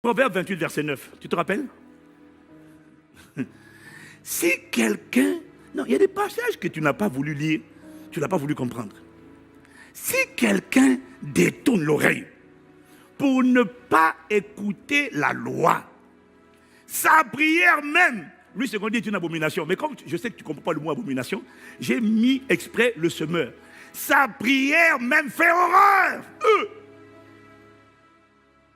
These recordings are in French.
Proverbe 28, verset 9, tu te rappelles? Si quelqu'un... Non, il y a des passages que tu n'as pas voulu lire, tu n'as pas voulu comprendre. Si quelqu'un détourne l'oreille pour ne pas écouter la loi, sa prière même, lui, ce qu'on dit est une abomination. Mais comme je sais que tu ne comprends pas le mot abomination, j'ai mis exprès le semeur. Sa prière même fait horreur.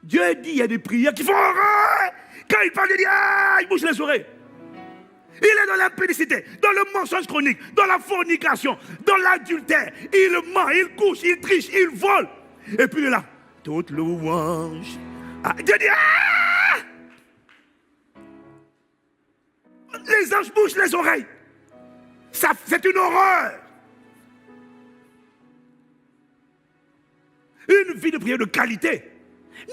Dieu dit, il y a des prières qui font horreur. Quand il parle, il dit, ah, il bouge les oreilles. Il est dans l'impudicité, dans le mensonge chronique, dans la fornication, dans l'adultère. Il ment, il couche, il triche, il vole. Et puis il est là, toute louange. Ah, Dieu dit, ah! Les anges bouchent les oreilles. Ça, c'est une horreur. Une vie de prière de qualité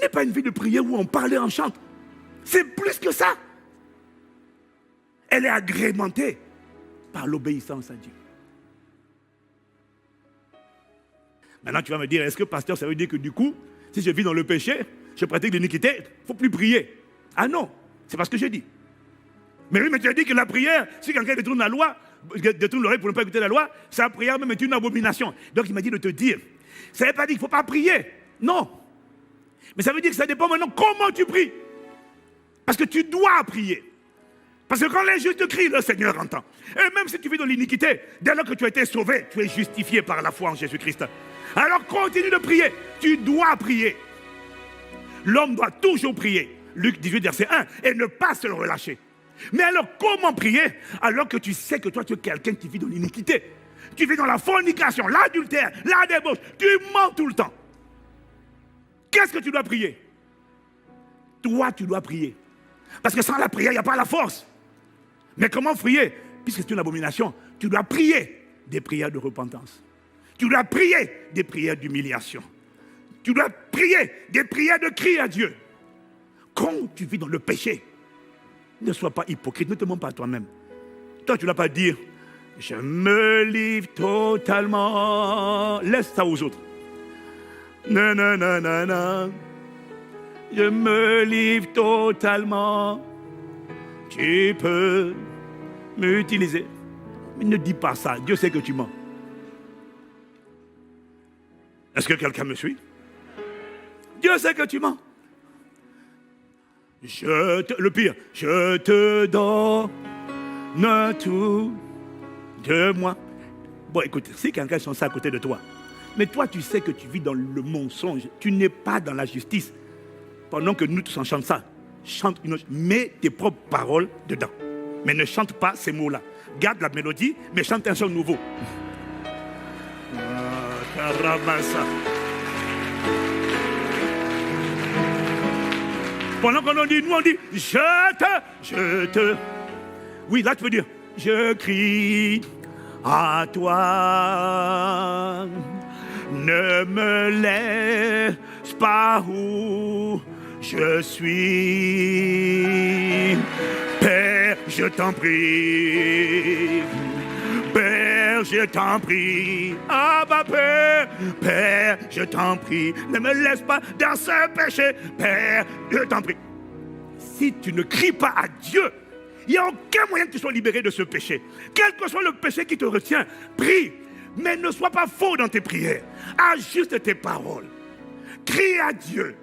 n'est pas une vie de prière où on parle et on chante. C'est plus que ça. Elle est agrémentée par l'obéissance à Dieu. Maintenant, tu vas me dire, est-ce que pasteur, ça veut dire que du coup, si je vis dans le péché, je pratique l'iniquité, il ne faut plus prier? Ah non, c'est pas ce que j'ai dit. Mais oui, mais tu as dit que la prière, si quelqu'un détourne la loi, détourne l'oreille pour ne pas écouter la loi, sa prière même est une abomination. Donc il m'a dit de te dire, ça ne veut pas dire qu'il ne faut pas prier. Non. Mais ça veut dire que ça dépend maintenant comment tu pries. Parce que tu dois prier. Parce que quand les justes crient, le Seigneur entend. Et même si tu vis dans l'iniquité, dès lors que tu as été sauvé, tu es justifié par la foi en Jésus-Christ. Alors continue de prier. Tu dois prier. L'homme doit toujours prier. Luc 18, verset 1. Et ne pas se relâcher. Mais alors comment prier alors que tu sais que toi tu es quelqu'un qui vit dans l'iniquité? Tu vis dans la fornication, l'adultère, la débauche. Tu mens tout le temps. Qu'est-ce que tu dois prier? Toi tu dois prier. Parce que sans la prière, il n'y a pas la force. Mais comment prier? Puisque c'est une abomination, tu dois prier des prières de repentance. Tu dois prier des prières d'humiliation. Tu dois prier des prières de cri à Dieu. Quand tu vis dans le péché, ne sois pas hypocrite, ne te mens pas à toi-même. Toi, tu ne dois pas dire, je me livre totalement. Laisse ça aux autres. Non, non, non, non, non. Je me livre totalement. Tu peux m'utiliser. Mais ne dis pas ça. Dieu sait que tu mens. Est-ce que quelqu'un me suit? Dieu sait que tu mens. Le pire, je te donne tout de moi. Bon, écoute, si quelqu'un est censé à côté de toi, mais toi, tu sais que tu vis dans le mensonge, tu n'es pas dans la justice. Pendant que nous tous on chante ça, chante une autre, mets tes propres paroles dedans. Mais ne chante pas ces mots-là. Garde la mélodie, mais chante un chant nouveau. Caramassa. Pendant qu'on dit, nous on dit, je te. Oui, là tu peux dire, je crie à toi. Ne me laisse pas où je suis. Père, je t'en prie. Père, je t'en prie. Ah bah Père, Père, je t'en prie. Ne me laisse pas dans ce péché. Père, je t'en prie. Si tu ne cries pas à Dieu, il n'y a aucun moyen que tu sois libéré de ce péché. Quel que soit le péché qui te retient, prie. Mais ne sois pas faux dans tes prières. Ajuste tes paroles. Crie à Dieu.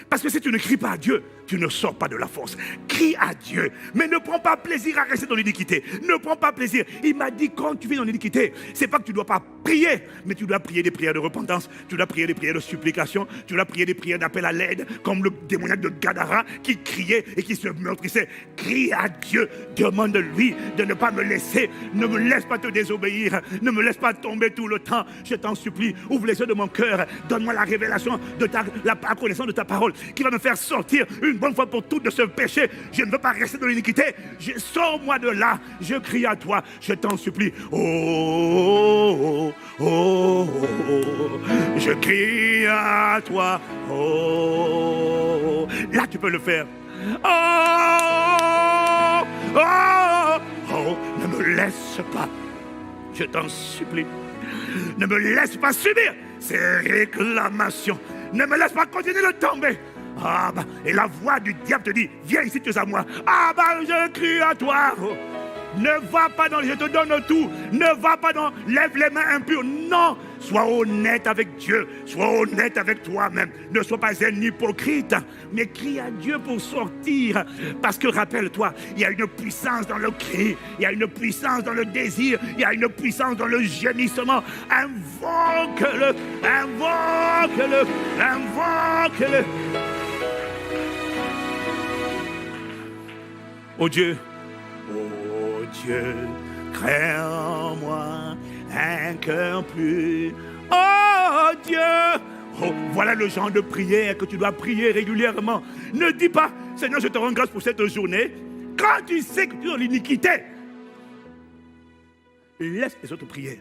Parce que si tu ne cries pas à Dieu, tu ne sors pas de la force. Crie à Dieu. Mais ne prends pas plaisir à rester dans l'iniquité. Ne prends pas plaisir. Il m'a dit, quand tu vis dans l'iniquité, c'est pas que tu ne dois pas prier, mais tu dois prier des prières de repentance. Tu dois prier des prières de supplication. Tu dois prier des prières d'appel à l'aide, comme le démoniaque de Gadara qui criait et qui se meurtrissait. Crie à Dieu. Demande-lui de ne pas me laisser. Ne me laisse pas te désobéir. Ne me laisse pas tomber tout le temps. Je t'en supplie. Ouvre les yeux de mon cœur. Donne-moi la révélation de la connaissance de ta parole qui va me faire sortir une bonne fois pour toutes de ce péché. Je ne veux pas rester dans l'iniquité. Sors-moi de là. Je crie à toi. Je t'en supplie. Oh, oh, oh, oh. Je crie à toi. Oh. Là, tu peux le faire. Oh, oh, oh. Ne me laisse pas. Je t'en supplie. Ne me laisse pas subir ces réclamations. Ne me laisse pas continuer de tomber. Ah bah, et la voix du diable te dit, viens ici, tu es à moi. Ah bah, je crie à toi. Ne va pas dans, je te donne tout. Ne va pas dans, lève les mains impures. Non, sois honnête avec Dieu. Sois honnête avec toi-même. Ne sois pas un hypocrite, mais crie à Dieu pour sortir. Parce que rappelle-toi, il y a une puissance dans le cri. Il y a une puissance dans le désir. Il y a une puissance dans le gémissement. Invoque-le. Invoque-le. Invoque-le. Oh Dieu. Oh Dieu, crée en moi un cœur pur. Oh Dieu, oh, voilà le genre de prière que tu dois prier régulièrement. Ne dis pas, Seigneur, je te rends grâce pour cette journée. Quand tu sais que tu es dans l'iniquité, laisse les autres prières.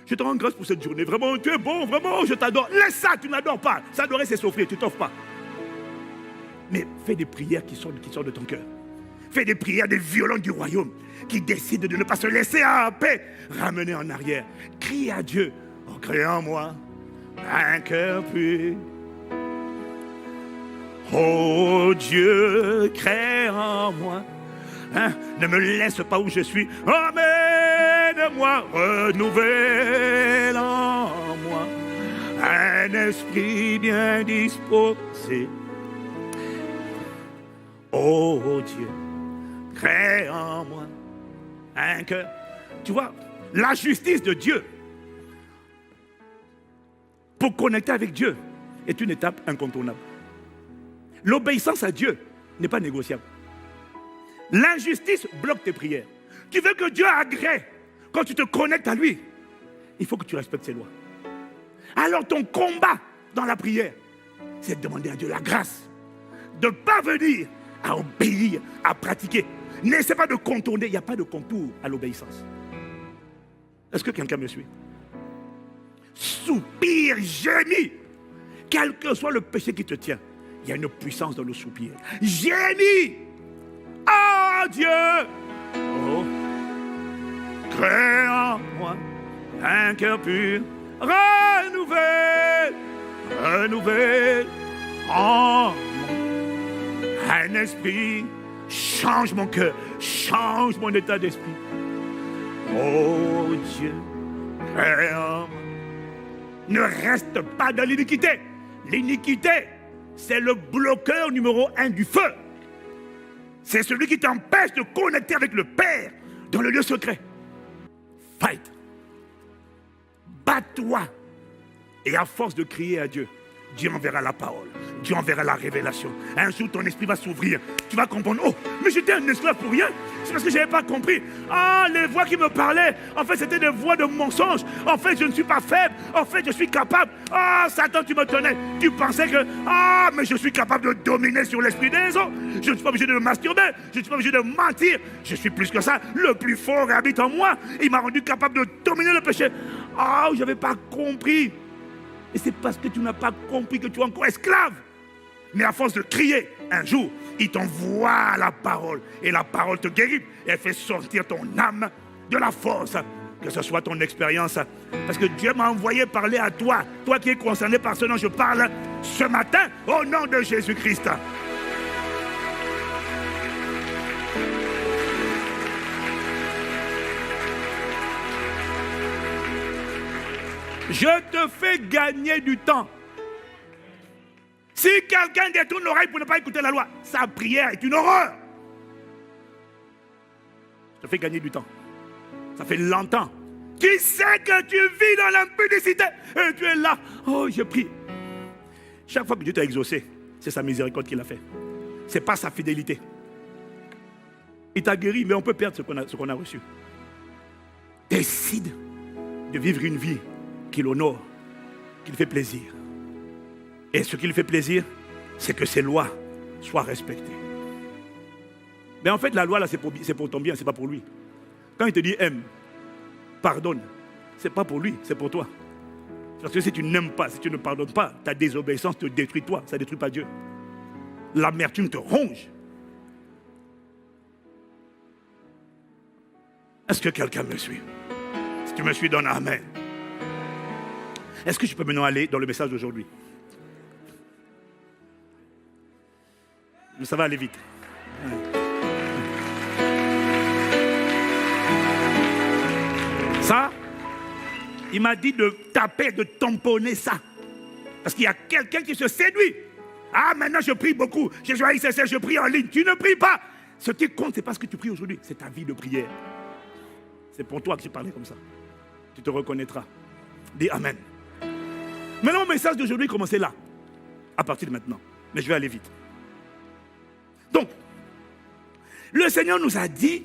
Je te rends grâce pour cette journée. Vraiment, tu es bon, vraiment, je t'adore. Laisse ça, tu n'adores pas. S'adorer, c'est s'offrir, tu t'offres pas. Mais fais des prières qui sortent de ton cœur. Fais des prières des violents du royaume qui décident de ne pas se laisser en paix, ramener en arrière. Crie à Dieu, en créant en moi un cœur pur. Oh Dieu, crée en moi. Ne me laisse pas où je suis. Emmène-moi, renouvelle en moi un esprit bien disposé. Oh Dieu, crée en moi un cœur. Tu vois, la justice de Dieu pour connecter avec Dieu est une étape incontournable. L'obéissance à Dieu n'est pas négociable. L'injustice bloque tes prières. Tu veux que Dieu agrée quand tu te connectes à lui. Il faut que tu respectes ses lois. Alors ton combat dans la prière, c'est de demander à Dieu la grâce de parvenir à obéir, à pratiquer. N'essaie pas de contourner, il n'y a pas de contour à l'obéissance. Est-ce que quelqu'un me suit? Soupir, gémis. Quel que soit le péché qui te tient, il y a une puissance dans le soupir. Gémis. Oh Dieu. Oh. Crée en moi un cœur pur. Renouvelle. Renouvelle en moi un esprit. Change mon cœur, change mon état d'esprit. Oh Dieu, crée en moi. Ne reste pas dans l'iniquité. L'iniquité, c'est le bloqueur numéro 1 du feu. C'est celui qui t'empêche de connecter avec le Père dans le lieu secret. Fight. Bats-toi. Et à force de crier à Dieu, Dieu enverra la parole. Dieu enverra la révélation. Un jour, ton esprit va s'ouvrir. Tu vas comprendre. Oh, mais j'étais un esclave pour rien. C'est parce que je n'avais pas compris. Ah, les voix qui me parlaient, en fait, c'était des voix de mensonge. En fait, je ne suis pas faible. En fait, je suis capable. Ah, Satan, tu me tenais. Tu pensais que, ah, mais je suis capable de dominer sur l'esprit des autres. Je ne suis pas obligé de me masturber. Je ne suis pas obligé de mentir. Je suis plus que ça. Le plus fort habite en moi. Il m'a rendu capable de dominer le péché. Ah, je n'avais pas compris. Et c'est parce que tu n'as pas compris que tu es encore esclave. Mais à force de crier, un jour, il t'envoie la parole. Et la parole te guérit. Et elle fait sortir ton âme de la force. Que ce soit ton expérience. Parce que Dieu m'a envoyé parler à toi. Toi qui es concerné par ce dont je parle ce matin. Au nom de Jésus-Christ. Je te fais gagner du temps. Si quelqu'un détourne l'oreille pour ne pas écouter la loi, sa prière est une horreur. Je te fais gagner du temps. Ça fait longtemps. Tu sais que tu vis dans l'impudicité et tu es là. Oh, je prie. Chaque fois que Dieu t'a exaucé, c'est sa miséricorde qu'il a fait. Ce n'est pas sa fidélité. Il t'a guéri, mais on peut perdre ce qu'on a reçu. Décide de vivre une vie qui l'honore, qui lui fait plaisir. Et ce qui lui fait plaisir, c'est que ses lois soient respectées. Mais en fait, la loi, là, c'est pour ton bien, ce n'est pas pour lui. Quand il te dit aime, pardonne, ce n'est pas pour lui, c'est pour toi. Parce que si tu n'aimes pas, si tu ne pardonnes pas, ta désobéissance te détruit toi, ça ne détruit pas Dieu. L'amertume te ronge. Est-ce que quelqu'un me suit? Si tu me suis, donne amen. Est-ce que je peux maintenant aller dans le message d'aujourd'hui? Mais ça va aller vite. Ça, il m'a dit de taper, de tamponner ça. Parce qu'il y a quelqu'un qui se séduit. Ah, maintenant je prie beaucoup. J'ai joué à ICC, je prie en ligne. Tu ne pries pas. Ce qui compte, ce n'est pas ce que tu pries aujourd'hui. C'est ta vie de prière. C'est pour toi que j'ai parlé comme ça. Tu te reconnaîtras. Dis Amen. Maintenant, mon message d'aujourd'hui commence là. À partir de maintenant. Mais je vais aller vite. Donc, le Seigneur nous a dit